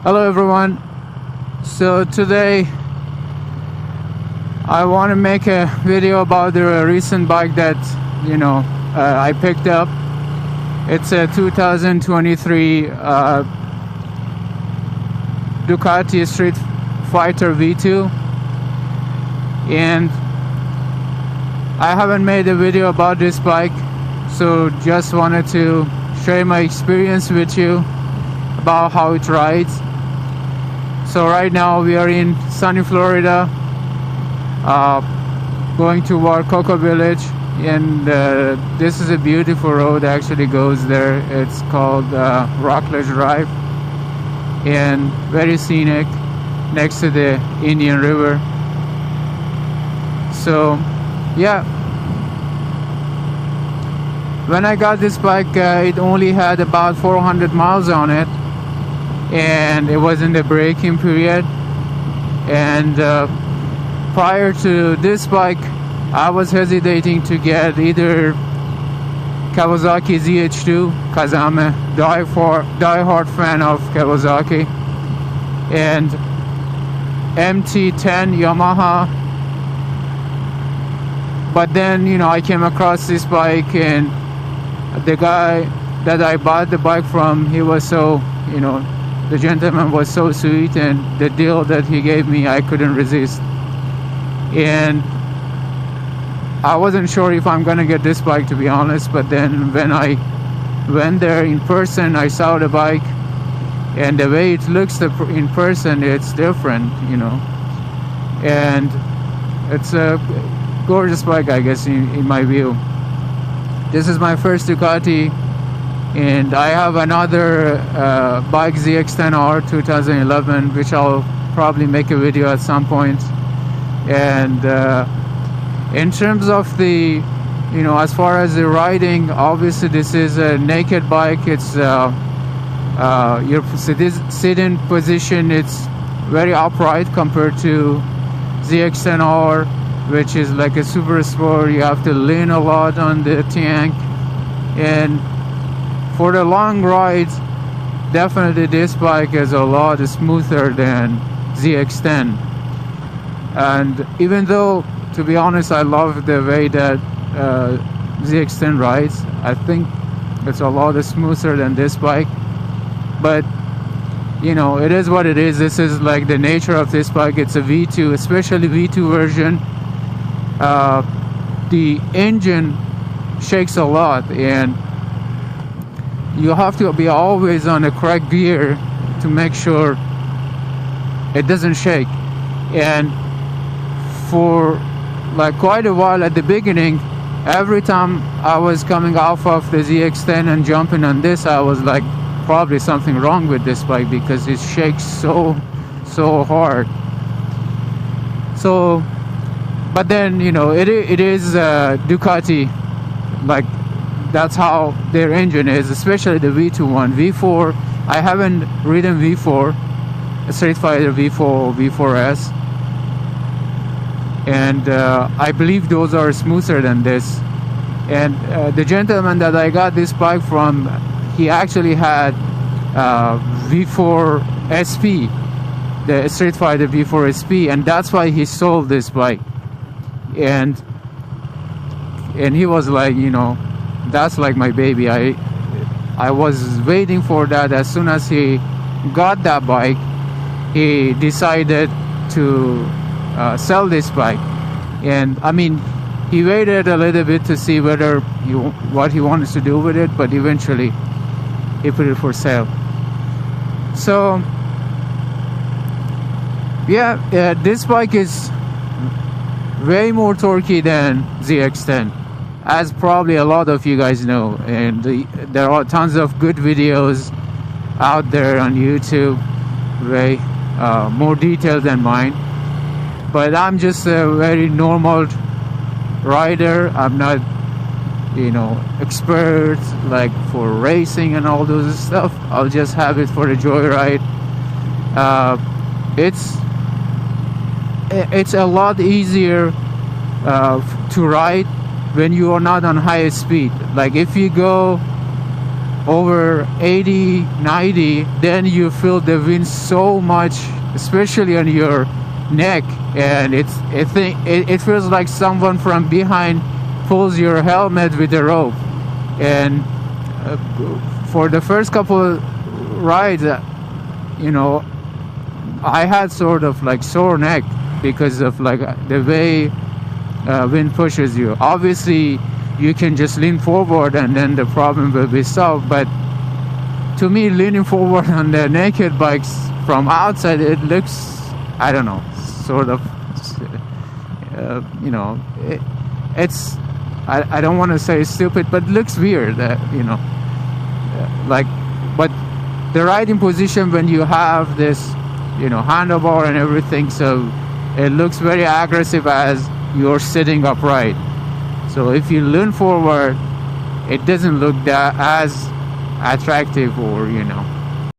Hello everyone. So today I want to make a video about the recent bike that I picked up. It's a 2023 Ducati Streetfighter V2, and I haven't made a video about this bike, so just wanted to share my experience with you about how it rides. So right now we are in sunny Florida, going toward Cocoa Village, and this is a beautiful road that actually goes there. It's called Rockledge Drive, and very scenic next to the Indian River. So yeah, when I got this bike, it only had about 400 miles on it, and it was in the break-in period. And prior to this bike, I was hesitating to get either Kawasaki ZH2, because I'm a die-hard fan of Kawasaki, and MT10 Yamaha. But then I came across this bike, and the guy that I bought the bike from, he was so, the gentleman was so sweet, and the deal that he gave me, I couldn't resist. And I wasn't sure if I'm gonna get this bike, to be honest, but then when I went there in person, I saw the bike, and the way it looks in person, it's different, and it's a gorgeous bike, I guess, in my view. This is my first Ducati, and I have another bike, ZX-10R 2011, which I'll probably make a video at some point. And in terms of the, as far as the riding, obviously this is a naked bike. It's your sitting position, it's very upright compared to ZX-10R, which is like a super sport. You have to lean a lot on the tank, and for the long rides, definitely this bike is a lot smoother than ZX-10. And even though, to be honest, I love the way that ZX-10 rides, I think it's a lot smoother than this bike. But it is what it is. This is like the nature of this bike. It's a V2, especially V2 version. The engine shakes a lot, and you have to be always on the correct gear to make sure it doesn't shake. And for like quite a while at the beginning, every time I was coming off of the ZX-10 and jumping on this, I was like, probably something wrong with this bike, because it shakes so hard. So but then it is Ducati, like that's how their engine is, especially the V2 one. V4, I haven't ridden V4, a Streetfighter V4 or V4S, and I believe those are smoother than this. And the gentleman that I got this bike from, he actually had V4 SP, the Streetfighter V4 SP, and that's why he sold this bike. And he was like, that's like my baby. I was waiting for that. As soon as he got that bike, he decided to sell this bike. And I mean, he waited a little bit to see what he wanted to do with it, but eventually he put it for sale. So yeah, this bike is way more torquey than ZX-10, as probably a lot of you guys know, and there are tons of good videos out there on YouTube, way more detailed than mine. But I'm just a very normal rider. I'm not expert like for racing and all those stuff. I'll just have it for a joyride. It's a lot easier to ride when you are not on high speed. Like if you go over 80, 90, then you feel the wind so much, especially on your neck, and it feels like someone from behind pulls your helmet with a rope. And for the first couple rides, I had sort of like sore neck because of like the way wind pushes you. Obviously you can just lean forward and then the problem will be solved, but to me, leaning forward on the naked bikes from outside, it looks, I don't know, sort of it's I don't want to say stupid, but it looks weird, like. But the riding position, when you have this handlebar and everything, so it looks very aggressive as you're sitting upright. So if you lean forward, it doesn't look that as attractive, or